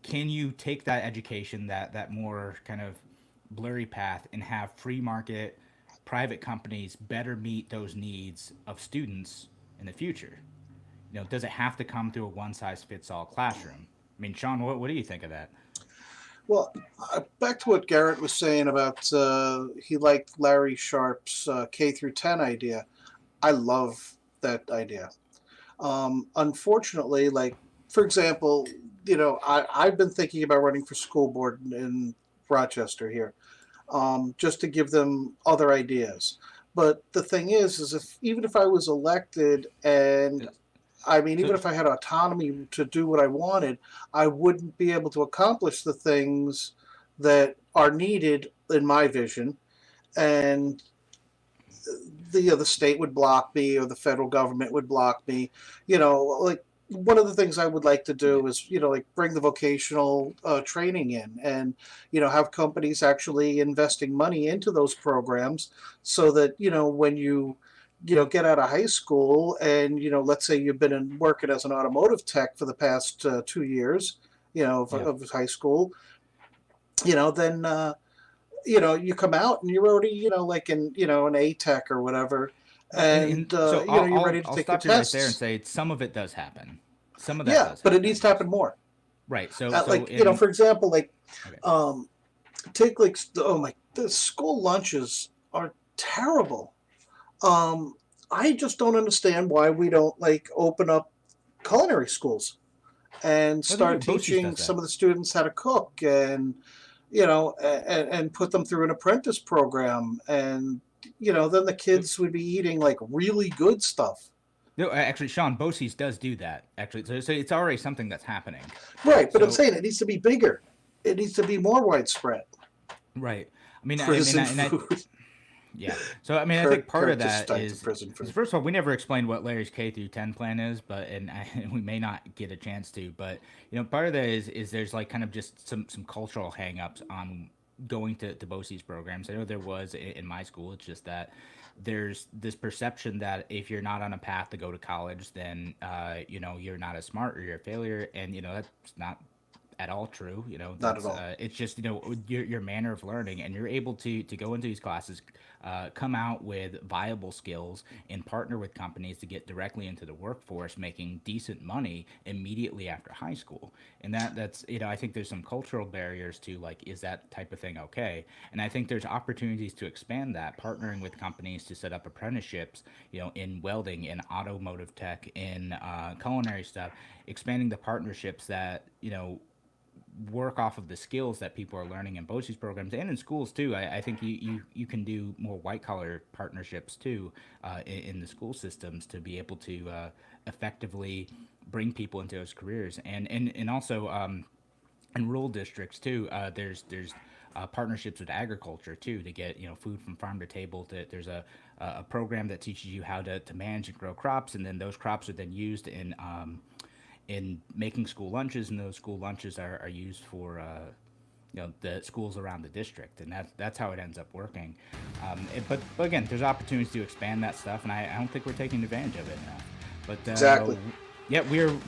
Speaker 2: Can you take that education, that more kind of blurry path, and have free market private companies better meet those needs of students in the future? Does it have to come through a one-size-fits-all classroom? I mean, Sean, what do you think of that?
Speaker 3: Well, back to what Garrett was saying about he liked Larry Sharp's K through 10 idea. I love that idea. Unfortunately, like, for example, I've been thinking about running for school board in Rochester here, just to give them other ideas. But the thing is even if I was elected, and I mean, even if I had autonomy to do what I wanted, I wouldn't be able to accomplish the things that are needed in my vision. And the state would block me, or the federal government would block me. Like one of the things I would like to do is, like bring the vocational training in, and, have companies actually investing money into those programs so that, when you get out of high school and, let's say you've been working as an automotive tech for the past 2 years, of high school, then, you come out and you're already, like in, an A tech or whatever. And
Speaker 2: so
Speaker 3: you're ready to take your
Speaker 2: stop you right
Speaker 3: tests.
Speaker 2: there and say some of it does happen. Some of that does happen.
Speaker 3: But it needs to happen more.
Speaker 2: Right. So
Speaker 3: for example, like, take like, the school lunches are terrible. I just don't understand why we don't like open up culinary schools and start teaching some of the students how to cook, and and put them through an apprentice program, and then the kids would be eating like really good stuff.
Speaker 2: No, actually, Sean, BOCES does do that. Actually, so it's already something that's happening.
Speaker 3: Right, but I'm saying it needs to be bigger. It needs to be more widespread.
Speaker 2: Right. I mean,
Speaker 3: prison
Speaker 2: food. Yeah. So I mean, I think part of that is first of all, we never explained what Larry's K through 10 plan is, but we may not get a chance to. But part of that is there's like kind of just some cultural hangups on going to BOCES programs. I know there was in my school. It's just that there's this perception that if you're not on a path to go to college, then you're not as smart or you're a failure, and that's not at all true.
Speaker 3: Not at all.
Speaker 2: It's just your manner of learning, and you're able to go into these classes, come out with viable skills, and partner with companies to get directly into the workforce, making decent money immediately after high school. And that's I think there's some cultural barriers to like, is that type of thing okay? And I think there's opportunities to expand that, partnering with companies to set up apprenticeships, in welding, in automotive tech, in culinary stuff, expanding the partnerships that work off of the skills that people are learning in BOCES programs and in schools too. I think you can do more white collar partnerships too in the school systems to be able to effectively bring people into those careers, and also in rural districts too. There's partnerships with agriculture too to get food from farm to table. There's a program that teaches you how to manage and grow crops, and then those crops are then used in making school lunches, and those school lunches are used for the schools around the district, and that's how it ends up working. But again, there's opportunities to expand that stuff, and I don't think we're taking advantage of it enough. But
Speaker 3: exactly.
Speaker 2: Yeah,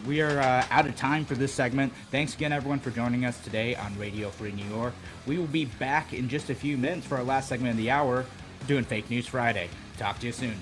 Speaker 2: we are out of time for this segment. Thanks again, everyone, for joining us today on Radio Free New York. We will be back in just a few minutes for our last segment of the hour, doing Fake News Friday. Talk to you soon.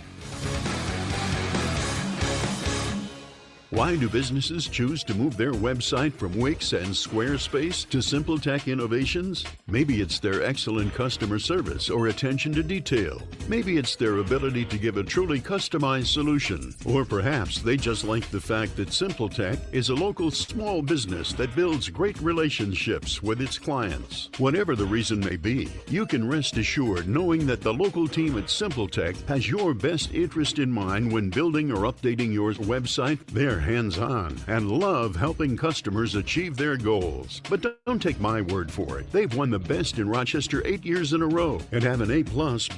Speaker 4: Why do businesses choose to move their website from Wix and Squarespace to SimpleTech Innovations? Maybe it's their excellent customer service or attention to detail. Maybe it's their ability to give a truly customized solution. Or perhaps they just like the fact that SimpleTech is a local small business that builds great relationships with its clients. Whatever the reason may be, you can rest assured knowing that the local team at SimpleTech has your best interest in mind when building or updating your website. They're hands-on and love helping customers achieve their goals. But don't take my word for it. They've won the best in Rochester 8 years in a row and have an A+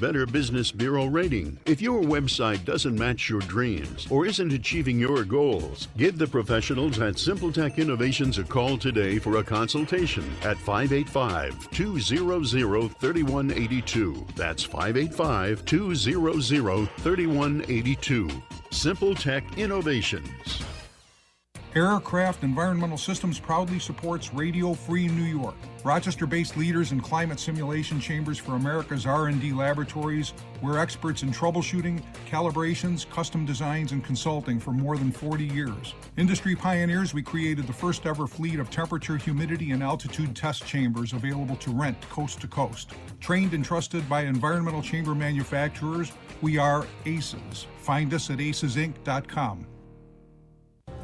Speaker 4: Better Business Bureau rating. If your website doesn't match your dreams or isn't achieving your goals, give the professionals at SimpleTech Innovations a call today for a consultation at 585-200-3182. That's 585-200-3182. SimpleTech Innovations.
Speaker 13: Aircraft Environmental Systems proudly supports Radio Free New York. Rochester-based leaders in climate simulation chambers for America's R&D laboratories. We're experts in troubleshooting, calibrations, custom designs, and consulting for more than 40 years. Industry pioneers, we created the first ever fleet of temperature, humidity, and altitude test chambers available to rent coast to coast. Trained and trusted by environmental chamber manufacturers, we are ACES. Find us at acesinc.com.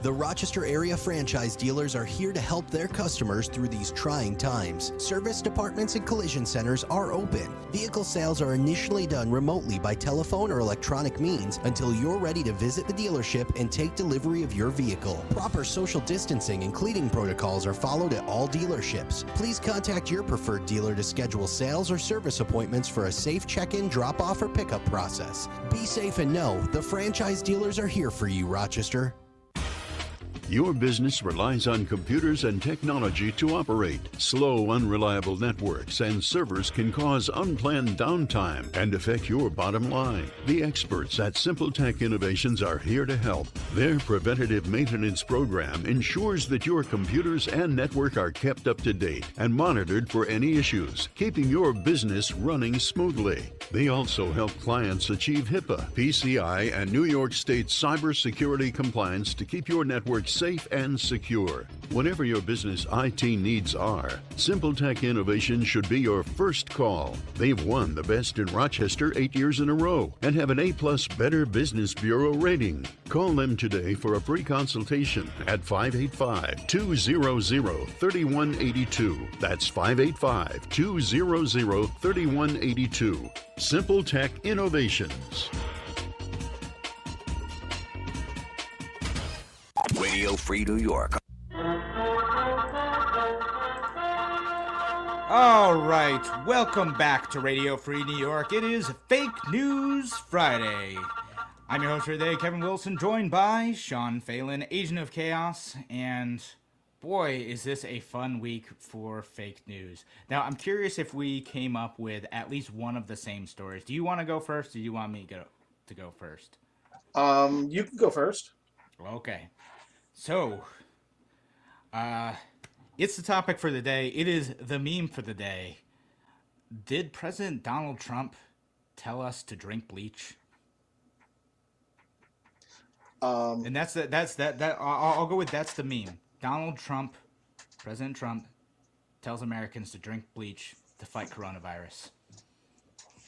Speaker 14: The Rochester area franchise dealers are here to help their customers through these trying times. Service departments and collision centers are open. Vehicle sales are initially done remotely by telephone or electronic means until you're ready to visit the dealership and take delivery of your vehicle. Proper social distancing and cleaning protocols are followed at all dealerships. Please contact your preferred dealer to schedule sales or service appointments for a safe check-in, drop-off, or pickup process. Be safe and know the franchise dealers are here for you, Rochester.
Speaker 4: Your business relies on computers and technology to operate. Slow, unreliable networks and servers can cause unplanned downtime and affect your bottom line. The experts at SimpleTech Innovations are here to help. Their preventative maintenance program ensures that your computers and network are kept up to date and monitored for any issues, keeping your business running smoothly. They also help clients achieve HIPAA, PCI, and New York State cybersecurity compliance to keep your network safe and secure. Whatever your business IT needs are, SimpleTech Innovations should be your first call. They've won the best in Rochester 8 years in a row and have an A+ Better Business Bureau rating. Call them today for a free consultation at 585-200-3182. That's 585-200-3182. SimpleTech Innovations.
Speaker 7: Radio Free New York.
Speaker 2: All right, welcome back to Radio Free New York. It is Fake News Friday. I'm your host for today, Kevin Wilson, joined by Sean Phelan, Agent of Chaos, and boy, is this a fun week for fake news. Now, I'm curious if we came up with at least one of the same stories. Do you want to go first, or do you want me to go first?
Speaker 3: You can go first.
Speaker 2: Okay. So, it's the topic for the day. It is the meme for the day. Did President Donald Trump tell us to drink bleach? And that's that. I'll go with that's the meme. President Trump tells Americans to drink bleach to fight coronavirus.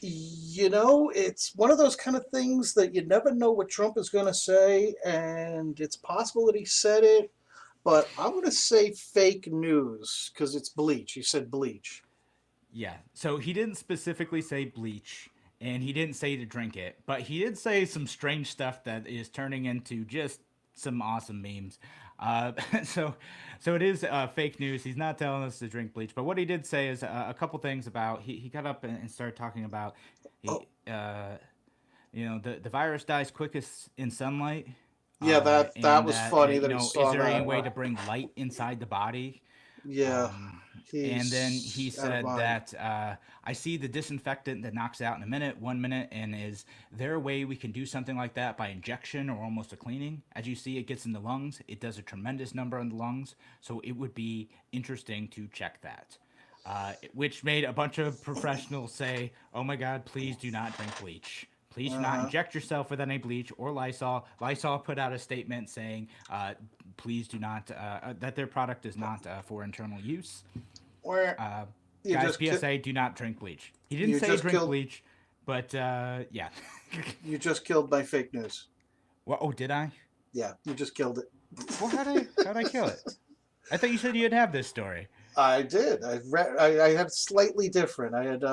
Speaker 3: You know, it's one of those kind of things that you never know what Trump is going to say, and it's possible that he said it, but I'm going to say fake news because it's bleach. He said bleach.
Speaker 2: Yeah, so he didn't specifically say bleach, and he didn't say to drink it, but he did say some strange stuff that is turning into just some awesome memes. So it is fake news. He's not telling us to drink bleach, but what he did say is a couple things about. He got up and started talking about, the virus dies quickest in sunlight.
Speaker 3: Yeah, that was funny that he saw
Speaker 2: is there
Speaker 3: that.
Speaker 2: any way to bring light inside the body?
Speaker 3: Yeah.
Speaker 2: And then he said that I see the disinfectant that knocks out in a minute, 1 minute, and is there a way we can do something like that by injection or almost a cleaning? As you see, it gets in the lungs. It does a tremendous number on the lungs, so it would be interesting to check that. Which made a bunch of professionals say, oh my God, please do not drink bleach. Please do not inject yourself with any bleach or Lysol. Lysol put out a statement saying, please do not, that their product is not for internal use. Guys, PSA, do not drink bleach. He didn't say drink bleach, but yeah.
Speaker 3: You just killed my fake news.
Speaker 2: Well, oh, did I?
Speaker 3: Yeah, you just killed it.
Speaker 2: Well, how'd I kill it? I thought you said you'd have this story.
Speaker 3: I did. I had slightly different. I had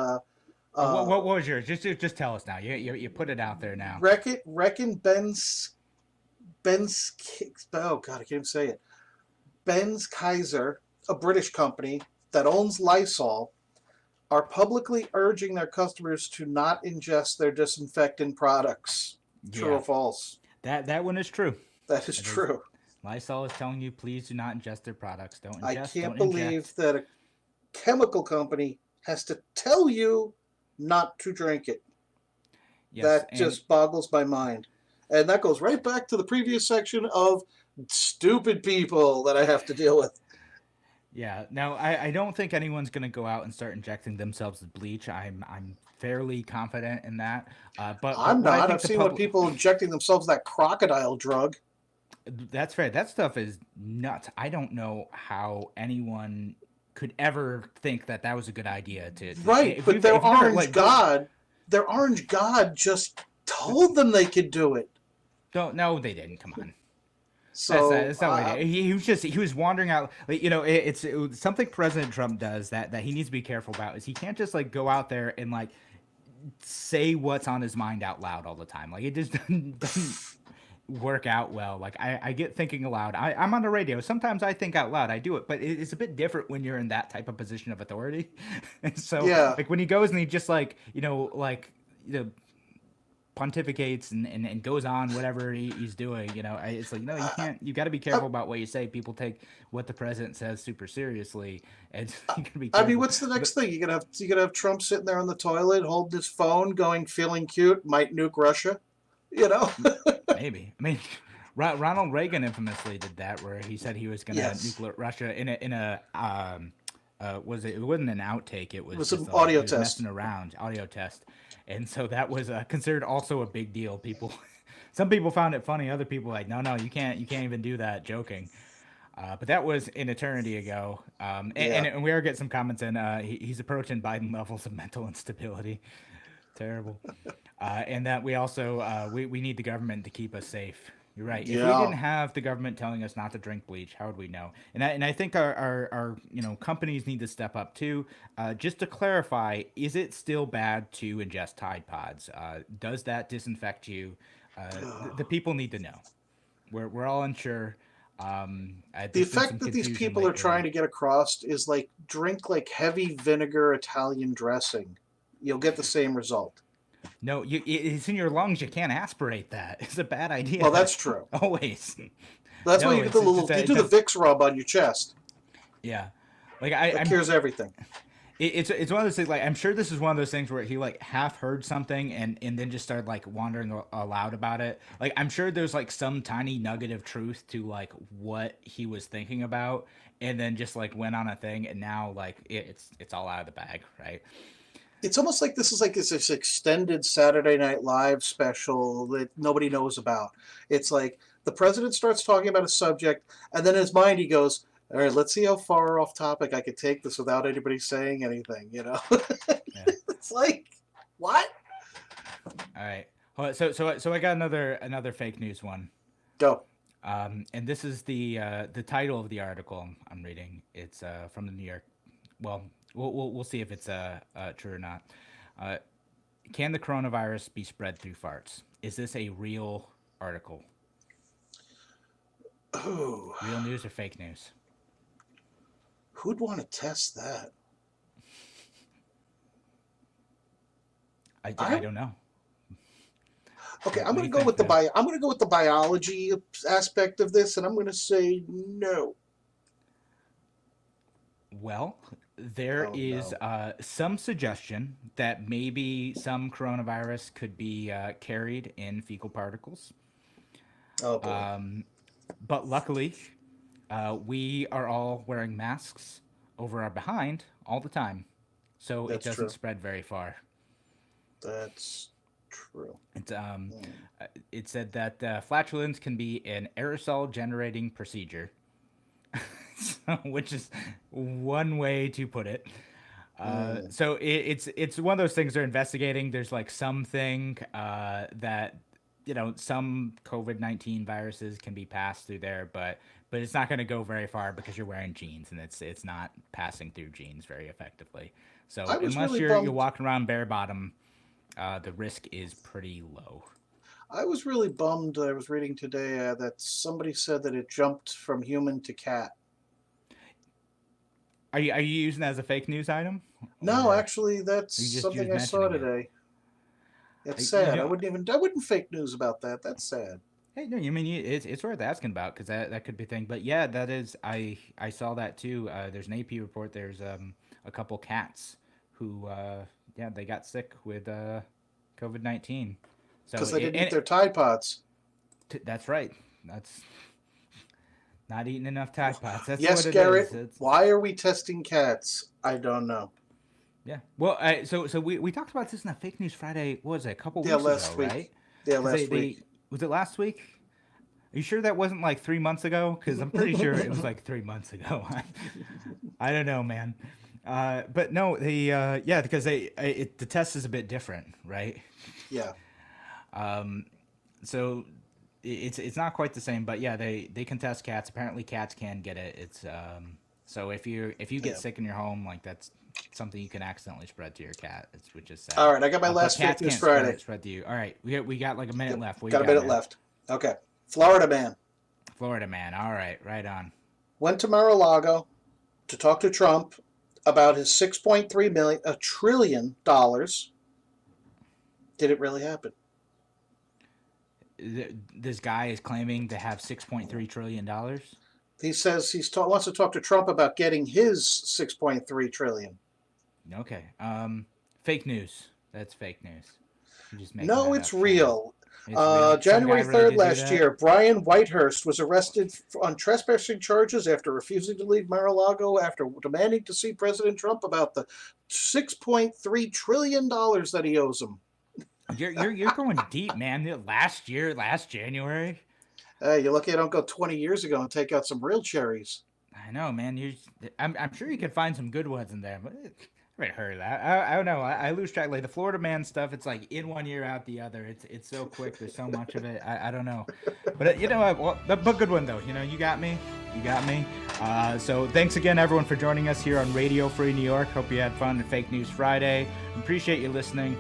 Speaker 2: what was yours? Just tell us now. You put it out there now.
Speaker 3: Reckon Ben's oh God, I can't even say it. Ben's Kaiser, a British company that owns Lysol, are publicly urging their customers to not ingest their disinfectant products. True or false?
Speaker 2: That one is true.
Speaker 3: That is true.
Speaker 2: Lysol is telling you, please do not ingest their products. Don't ingest.
Speaker 3: I can't believe that a chemical company has to tell you not to drink it. Yes, that just boggles my mind. And that goes right back to the previous section of stupid people that I have to deal with.
Speaker 2: Yeah. Now, I don't think anyone's going to go out and start injecting themselves with bleach. I'm fairly confident in that. But
Speaker 3: I'm not. I've seen people injecting themselves that crocodile drug.
Speaker 2: That's fair. That stuff is nuts. I don't know how anyone could ever think that was a good idea to
Speaker 3: right, but their orange god just told them they could do it.
Speaker 2: No, they didn't. Come on. So that's not what he was wandering out. Like, it's something President Trump does that he needs to be careful about. Is he can't just go out there and say what's on his mind out loud all the time. Like, it just doesn't work out well. Like, I get thinking aloud. I'm on the radio. Sometimes I think out loud. I do it, but it's a bit different when you're in that type of position of authority. And so, when he goes and he just pontificates and goes on whatever he's doing, it's like, no, you can't. You got to be careful about what you say. People take what the president says super seriously, and you can be careful.
Speaker 3: I mean, what's the next thing? You gonna have Trump sitting there on the toilet, holding his phone, going, feeling cute, might nuke Russia,
Speaker 2: Maybe. I mean, Ronald Reagan infamously did that, where he said he was going to nuke Russia in a it wasn't an outtake. It was
Speaker 3: an audio test.
Speaker 2: Messing around, audio test. And so that was considered also a big deal. Some people found it funny. Other people no, you can't even do that, joking. But that was an eternity ago. And we are getting some comments in. He's approaching Biden levels of mental instability. Terrible. And that we also we need the government to keep us safe. You're right. If we didn't have the government telling us not to drink bleach, how would we know? And I think our companies need to step up too. Just to clarify, is it still bad to ingest Tide Pods? Does that disinfect you? The people need to know. We're all unsure.
Speaker 3: The effect that these people are trying to get across is like drink like heavy vinegar Italian dressing. You'll get the same result.
Speaker 2: No, it's in your lungs. You can't aspirate that. It's a bad idea.
Speaker 3: Well, that's true.
Speaker 2: Always.
Speaker 3: That's why you do the Vicks rub on your chest.
Speaker 2: Yeah,
Speaker 3: that cures everything.
Speaker 2: It's one of those things. Like, I'm sure this is one of those things where he like half heard something and then just started like wandering aloud about it. Like, I'm sure there's like some tiny nugget of truth to like what he was thinking about, and then just like went on a thing, and now like it's all out of the bag, right?
Speaker 3: It's almost like this is like this extended Saturday Night Live special that nobody knows about. It's like the president starts talking about a subject, and then in his mind he goes, all right, let's see how far off topic I could take this without anybody saying anything, you know? Yeah. It's like, what?
Speaker 2: All right. So I got another fake news one.
Speaker 3: Go.
Speaker 2: And this is the title of the article I'm reading. It's from the New York. Well, we'll see if it's true or not. Can the coronavirus be spread through farts? Is this a real article?
Speaker 3: Oh.
Speaker 2: Real news or fake news?
Speaker 3: Who'd want to test that?
Speaker 2: I don't know.
Speaker 3: Okay, I'm going to go with the biology aspect of this, and I'm going to say no.
Speaker 2: Well, there is some suggestion that maybe some coronavirus could be carried in fecal particles.
Speaker 3: Oh boy.
Speaker 2: But luckily, we are all wearing masks over our behind all the time, so it doesn't spread very far.
Speaker 3: That's true.
Speaker 2: It said that flatulence can be an aerosol-generating procedure, which is one way to put it. So it's one of those things they're investigating. There's like something that, you know, some COVID-19 viruses can be passed through there, but it's not going to go very far because you're wearing jeans, and it's not passing through jeans very effectively. So unless you're walking around bare bottom, the risk is pretty low.
Speaker 3: I was really bummed. I was reading today that somebody said that it jumped from human to cat.
Speaker 2: Are you using that as a fake news item?
Speaker 3: No, actually, that's something I saw today. It's sad. I wouldn't fake news about that. That's sad.
Speaker 2: Hey, no, you mean it's worth asking about because that could be a thing. But yeah, that is I saw that too. There's an AP report. There's a couple cats who they got sick with COVID-19.
Speaker 3: Because they didn't eat their Tide Pods.
Speaker 2: That's right. That's not eating enough Tide Pods. That's
Speaker 3: yes,
Speaker 2: what it
Speaker 3: Garrett.
Speaker 2: is.
Speaker 3: Why are we testing cats? I don't know.
Speaker 2: Yeah. Well, so we talked about this in a Fake News Friday. What was it, a couple weeks
Speaker 3: last
Speaker 2: ago,
Speaker 3: week.
Speaker 2: right?
Speaker 3: Yeah, last week.
Speaker 2: Was it last week? Are you sure that wasn't like 3 months ago? Because I'm pretty sure it was like 3 months ago. I don't know, man. But no, because the test is a bit different, right?
Speaker 3: Yeah.
Speaker 2: So it's not quite the same, but yeah, they can test cats. Apparently, cats can get it. It's so if you get sick in your home, like that's something you can accidentally spread to your cat, which is sad.
Speaker 3: All right, I got my last Fake News Friday.
Speaker 2: Spread to you. All right, we got like a minute left.
Speaker 3: Got a minute left. Okay, Florida man.
Speaker 2: All right on.
Speaker 3: Went to Mar-a-Lago to talk to Trump about his $6.3 trillion. Did it really happen?
Speaker 2: This guy is claiming to have $6.3 trillion.
Speaker 3: He says wants to talk to Trump about getting his $6.3 trillion.
Speaker 2: Okay. Fake news. That's fake news.
Speaker 3: No, it's real. January 3rd last year, Brian Whitehurst was arrested on trespassing charges after refusing to leave Mar-a-Lago after demanding to see President Trump about the $6.3 trillion that he owes him.
Speaker 2: You're going deep, man. Last January.
Speaker 3: You're lucky I don't go 20 years ago and take out some real cherries.
Speaker 2: I know, man. I'm sure you could find some good ones in there, but I haven't heard of that. I don't know. I lose track. Like the Florida man stuff, it's like in 1 year, out the other. It's so quick. There's so much of it. I don't know. But you know what? Well, but good one though. You know, you got me. So thanks again, everyone, for joining us here on Radio Free New York. Hope you had fun on Fake News Friday. Appreciate you listening.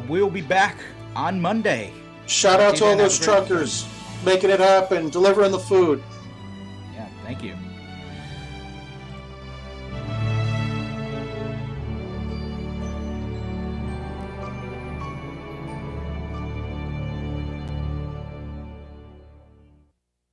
Speaker 2: We'll be back on Monday.
Speaker 3: Shout out to all those truckers making it happen, delivering the food.
Speaker 2: Thank you.